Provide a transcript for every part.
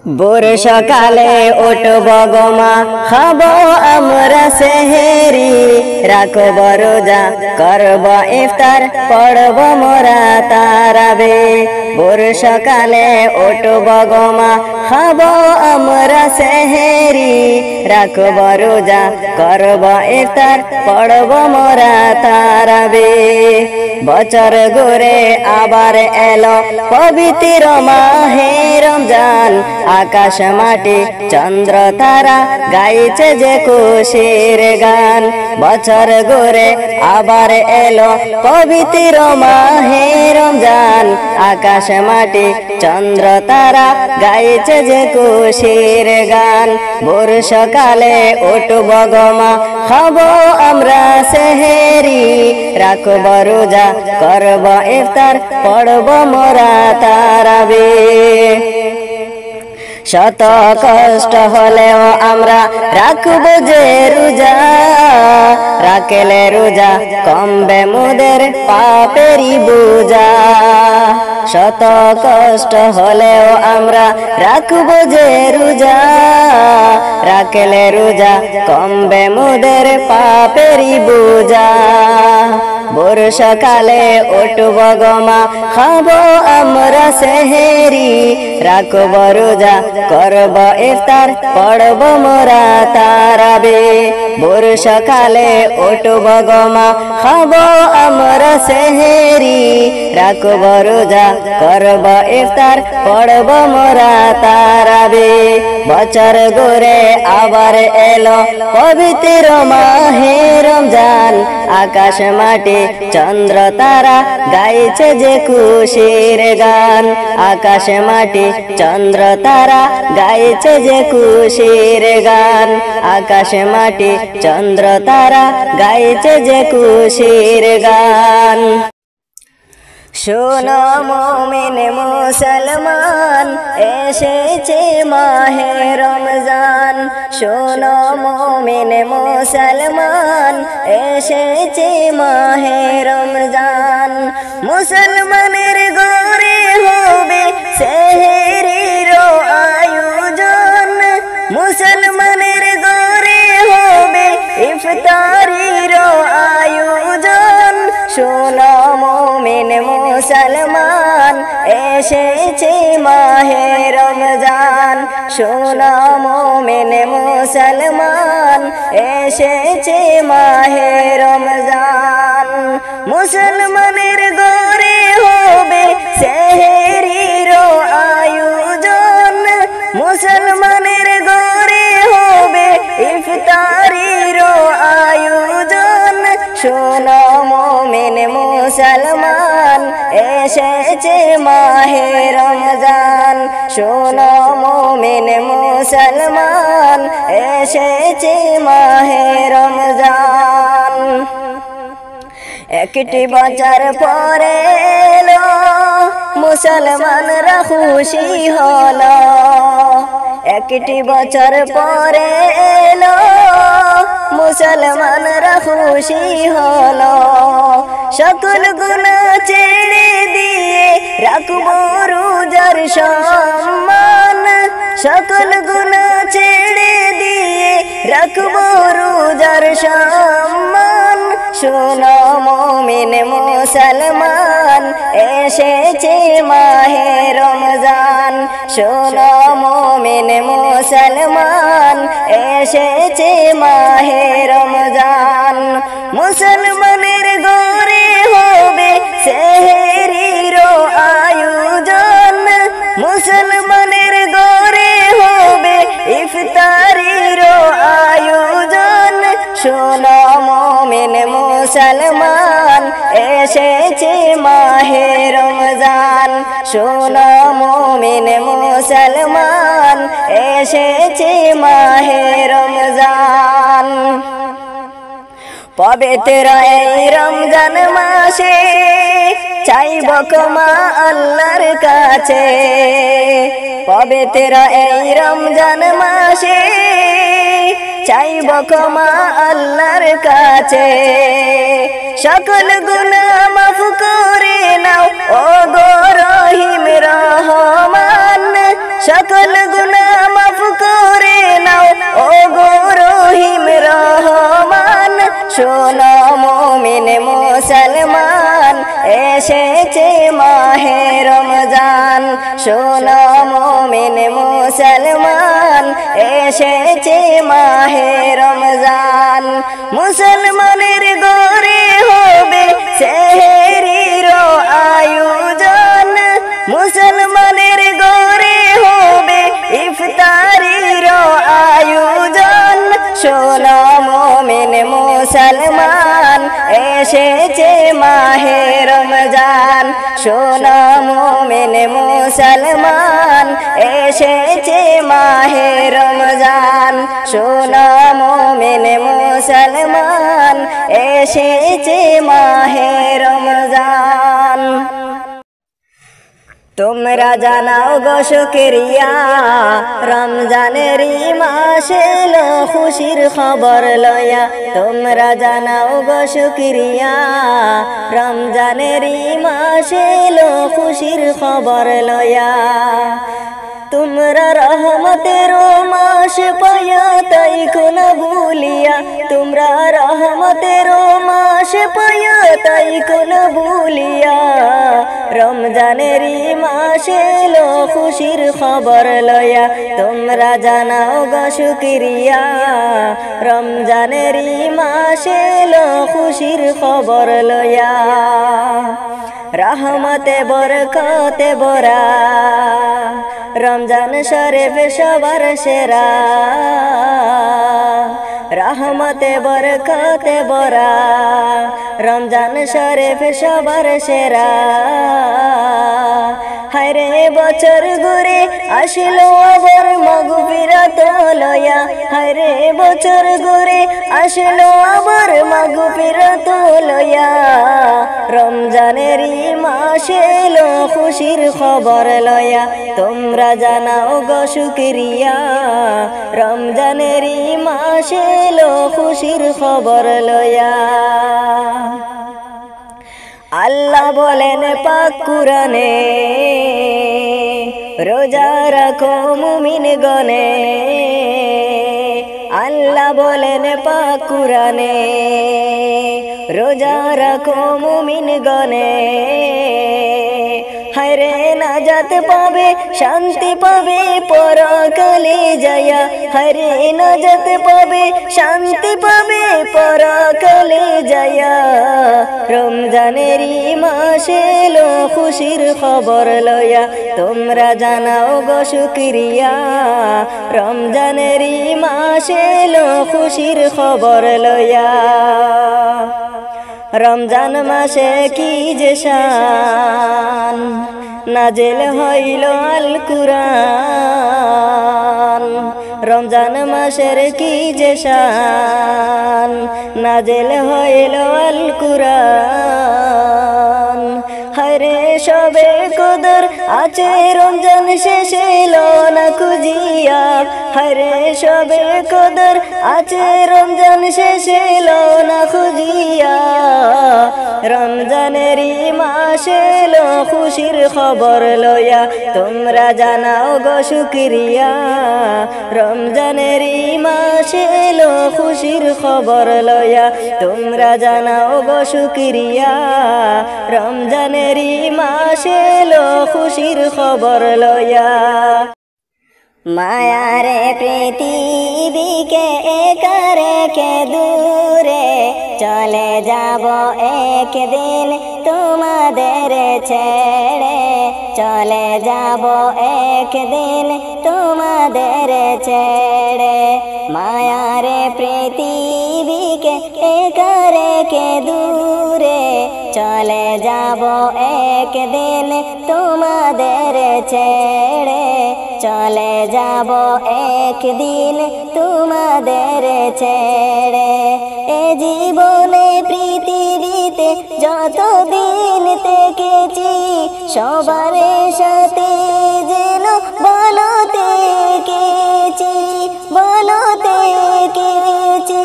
ভোর সকালে উঠব গো মা, খাব আমরা সেহেরি, রাখব রোজা করব ইফতার, পড়ব মোরা তারাবে। ভোর সকালে উঠব গো মা, খাব আমরা সেহেরি, রাখব রোজা করব ইফতার, পড়ব মোরা তারাবে। বছর ঘুরে আবার এলো পবিত্র মাহে রমজান, আকাশ মাটি চন্দ্র তারা গাইছে যে খুশির গান। বছর ঘুরে আবার এলো পবিত্র মাহে রমজান, আকাশ মাটি চন্দ্র তারা গাইছে যে খুশির গান। ভোর সকালে উঠব গো মা, খাব আমরা সেহেরি, রাখব রোজা করব ইফতার, পড়ব মোরা তারাবে। শত কষ্ট হলেও আমরা রাখব যে রোজা, রাখলে রোজা কমবে মোদের পাপেরই বোঝা। শত কষ্ট হলেও আমরা রাখব যে রোজা, রাখলে রোজা কমবে মোদের পাপেরই বোঝা। ভোর সকালে উঠব গো মা, খাব আমরা সেহেরি, রাখব রোজা করব ইফতার, পড়ব মোরা তারাবে। ভোর সকালে উঠব গো মা, খাব আমরা সেহেরি, রাখব রোজা করব ইফতার, পড়ব মোরা তারাবে। বছর ঘুরে আবার এলো পবিত্র মাহে রমজান, আকাশ মাটি চন্দ্র তারা গাইছে যে খুশির গান। আকাশ মাটি চন্দ্র তারা গাইছে যে খুশির গান। আকাশ মাটি চন্দ্র তারা গাইছে যে খুশির গান। শোনো মুমিন মুসলমান, এসেছে মাহে রমজান। শোনো মুমিন মুসলমান, এসেছে মাহে রমজান। মুসলমানের ঘরে হবে সেহেরির আয়োজন, মুসলমানের ঘরে হবে ইফতারির আয়োজন। শোনো মুমিন মুসলমান, এসেছে মাহে রমজান। শোনো মুমিন মুসলমান, এসেছে মাহে রমজান। মুসলমানের ঘরে হবে সেহেরির আয়োজন, মুসলমানের ঘরে হবে ইফতারির আয়োজন। শোনো মুমিন মুসলমান, এসেছে মাহে রমজান। শোনো মুমিন মুসলমান, এসেছে মাহে রমজান। একটি বছর পরে এলো মুসলমানরা খুশি হলো, একটি বছর পরে এলো মুসলমানরা খুশি হলো। সকল গুনাহ ছেড়ে দিয়ে রাখব রোজার সম্মান, সকল গুনাহ ছেড়ে দিয়ে রাখব রোজার সম্মান। শোনো মুমিন মুসলমান, এসেছে মাহে রমজান। শোনো মুমিন মুসলমান, এসেছে মাহে রমজান। মুসলমানের ঘরে হবে সেহেরির আয়োজন, মুসলমানের ঘরে হবে ইফতারির আয়োজন। শোনো মুমিন মুসলমান, এসেছে মাহে রমজান। শোনো মুমিন মুসলমান, এসেছে মাহে রমজান। পবিত্র এই রমজান মাসে চাইব ক্ষমা আল্লাহর কাছে। পবিত্র এই রমজান মাসে চাইব ক্ষমা আল্লাহর কাছে। সকল গুনাহ মাফ করে নাও ও গো রহিম রহমান, সকল গুনাহ এসেছে মাহে রমজান শোনো মুমিন মুসলমান এসেছে মাহে রমজান মুসলমানের ঘরে হবে সেহরির আয়োজন মুসলমানের ঘরে হবে ইফতারির আয়োজন শোনো মুমিন মুসলমান এসেছে মাহে রমজান শোনো মুমিন মুসলমান এসেছে মাহে রমজান শোনো মুমিন মুসলমান এসেছে মাহে রমজান তোমরা জানাও গো শুকরিয়া রমজানের মাসে এলো খুশির খবর লয়া তোমরা জানাও গো শুকরিয়া রমজানের মাসে এলো খুশির খবর লয়া তোমরা রহমতের মাস পায়া তাই কোন ভুলিয়া তোমরা রহমতের মাস পায়া তাই কোন ভুলিয়া রমজানের মাসে এলো খুশির খবর লয়া তোমরা জানাও গো শুকরিয়া রমজানের মাসে এলো খুশির খবর লয়া রহমতে বরকতে বরা রমজান শরীফ সবার সেরা রহমতে বরকতে বরা রমজান শরীফ সবার সেরা হায়রে বছর ঘুরে আসলো আবার মাগফিরাত লয়া হায়রে বছর ঘুরে আসলো আবার মাগফিরাত লয়া রমজানের মাসে এলো খুশির খবর লয়া তোমরা জানাও গো শুকরিয়া রমজানের মাসে এলো খুশির খবর লয়া আল্লাহ বলেন পাক কুরআনে রোজা রাখো মুমিন গনে আল্লাহ বলেন পাক কুরআনে রোজা রাখো মুমিন গনে হায়রে নাজাত পাবে শান্তি পাবে পরকালে যায়া হায়রে নাজাত পাবে শান্তি পাবে পরকালে যায়া রমজানের মাসে এলো খুশির খবর লয়া তোমরা জানাও গো শুকরিয়া রমজানের মাসে এলো খুশির খবর লয়া রমজান মাসে কি যে শান নাজিল হইল আল কুরআন রমজান মাসের কি যে শান নাজিল হইল আল কুরআন হায়রে সবে কদর আছে রমজান শেষে এলো না খুঁজিয়া হায়রে সবে কদর আছে রমজান শেষে এলো না খুঁজিয়া রমজানের মাসে এলো খুশির খবর লয়া তোমরা জানাও গো শুকরিয়া রমজানের মাসে এলো খুশির খবর লয়া তোমরা জানাও গো শুকরিয়া রমজানের মাসে এলো খুশির খবর লয়া মায়ারে পৃথিবীকে একা রেখে দূরে চলে যাব একদিন তোমাদের ছেড়ে চলে যাব একদিন তোমাদের ছেড়ে মায়ারে পৃথিবীকে একা রেখে দূরে চলে যাব একদিন তোমাদের ছেড়ে চলে যাব একদিন তোমাদের ছেড়ে এ জীবনে পৃথিবীতে যতদিন থেকেছি সবার সাথে যেন ভালো থেকেছি ভালো থেকেছি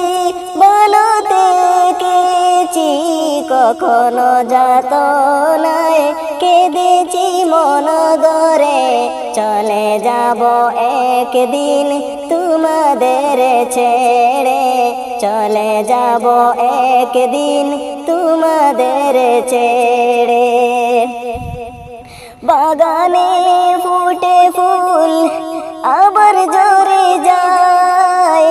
ভালো থেকেছি কখনো যাত নাই কেঁদেছি মন গরে চলে যাব একদিন তোমাদের ছেড়ে চলে যাব একদিন তোমাদের ছেড়ে। বাগানে ফুটে ফুল আবার ঝরে যায়,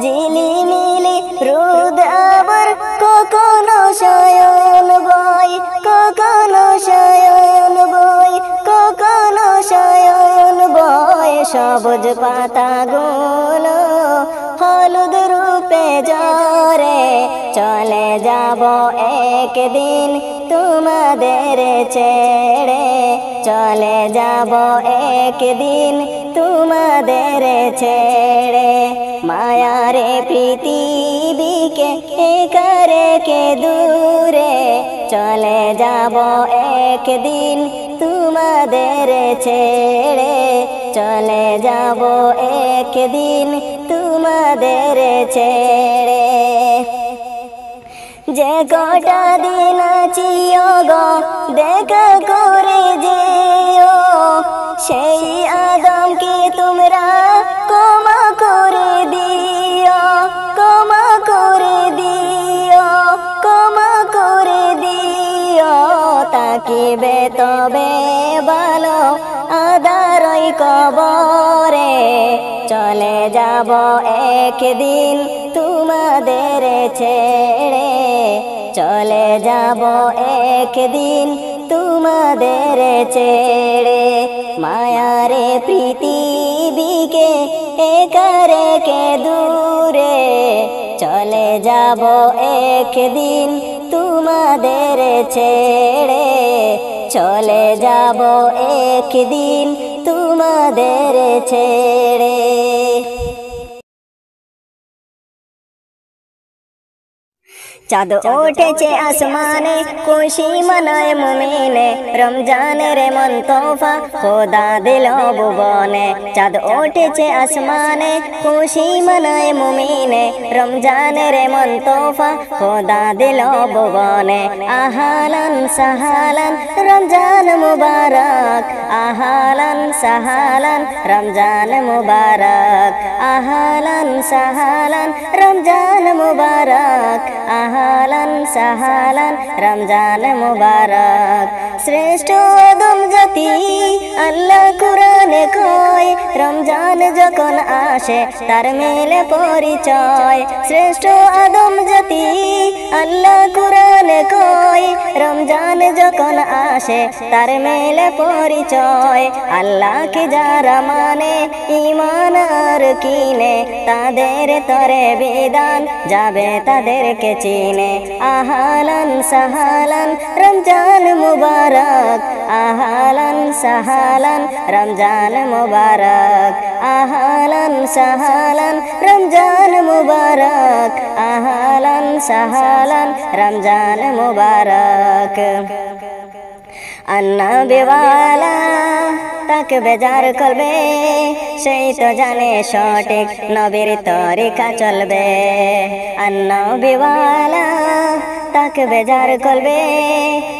ঝিলিমিলি রোদ আবার কখনো সায়ন বয়, কখনো সায়ন বয়, কখনো সায়ন বয়। সবুজ পাতাগুলো হলুদ রূপে ঝরে, চলে যাব একদিন তোমাদের ছেড়ে, চলে যাব একদিন তোমাদের ছেড়ে। মায়ারে পৃথিবীকে একা রেখে দূরে, চলে যাব একদিন তোমাদের ছেড়ে, চলে যাব একদিন তোমাদের ছেড়ে। যে কটা দিন আছি গো দেখা করে যেও, সেই আদমকে তোমরা ক্ষমা করে দিও, ক্ষমা করে দিও, ক্ষমা করে দিও। তাকিবে তবে ভালো আদারই কবরে, চলে যাব একদিন তোমাদের ছেড়ে, চলে যাব একদিন তোমাদের ছেড়ে। মায়ারে পৃথিবীকে একা রেখে দূরে, চলে যাব একদিন তোমাদের ছেড়ে, চলে যাব একদিন তোমাদের ছেড়ে। চাঁদ উঠেছে আসমানে, খুশি মনায় মুমিনে, রমজানের মন তোফা খোদা দিল ভুবনে। চাঁদ উঠেছে আসমানে, খুশি মনায় মুমিনে, রমজানের মন তোফা খোদা দিল ভুবনে। আহালান সাহালান রমজান মুবারক, আহালান সাহালান রমজান মুবারক, আহালান সাহালান রমজান মুবারক, আহালান সাহালান রমজান মুবারক। শ্রেষ্ঠ আদম জাতি আল্লাহ কুরআনে কয়, রমজান যখন আসে তার মেলে পরিচয়। শ্রেষ্ঠ আদম জাতি আল্লাহ কুরআনে কয়, রমজান যখন আসে তার মেলে পরিচয়। আল্লাহকে যারা মানে ঈমান আর কিনে, তাদের তরে বিধান যাবে তাদেরকে চিনে। আহালান সাহালান রমজান মুবারক, আহালান সাহালান রমজান মুবারক, আহালান সাহালান রমজান মুবারক, আহালান সাহালান রমজান মুবারক। আন্নাবিওয়ালা তাক বেজার করবে, সেই তো জানে সঠিক নবীর তরিকা চলবে। আন্নাবিওয়ালা তাক বেজার করবে,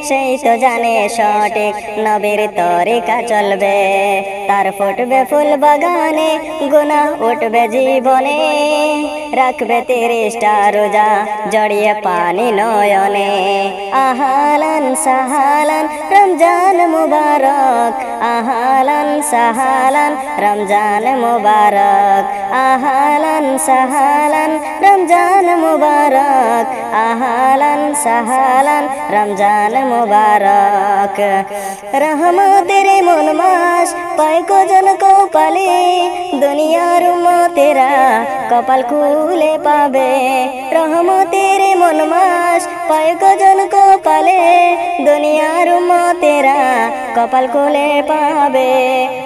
সেই তো জানে সঠিক নবীর তরিকা চলবে। তার ফুটবে ফুল বাগানে, গুনাহ উঠবে জীবনে, রাখবে 30টা রোজা জড়িয়ে পানি নয়নে। আহালান সাহালান রমজান মুবারক, আহালান সাহালান রমজান মুবারক, আহালান সাহালান রমজান মুবারক, আহালান সাহালান রমজান মুবারক। রহমতের মন মাস পায় কজন কপালে, দুনিয়ার উম্মতেরা কপাল খুলে পাবে। রহমতের মন মাস পায় কজন কপালে, দুনিয়ার উম্মতেরা কপাল খুলে পাবে।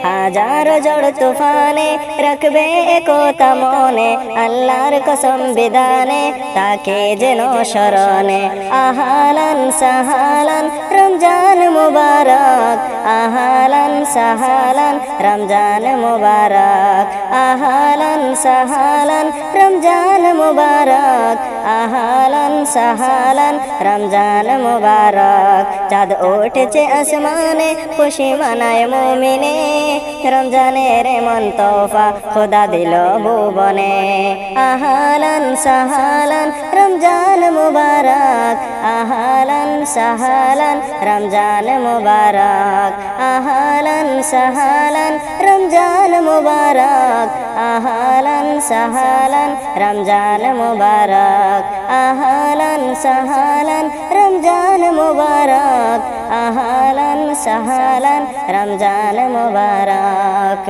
হাজারো ঝড় তুফানে রাখবে একতা মনে, আল্লাহর কসম বিধানে তাকে যেন স্মরণে। আহালান সাহালান রমজান মুবারক, আহালান সাহালান রমজান মুবারক আহলান সাহলান রমজান মুবারক আহলান সাহলান রমজান মুবারক চাঁদ উঠেছে আসমানে খুশি মানায় মুমিনে রমজানের মন তোফা খোদা দিল ভুবনে আহলান সাহলান রমজান মুবারক আহলান সাহলান রমজান মুবারক আহলান সাহলান রমজান মুবারক আহলান সাহলান রমজান মুবারক আহলান সাহলান রমজান মুবারক আহলান সাহলান রমজান মুবারক।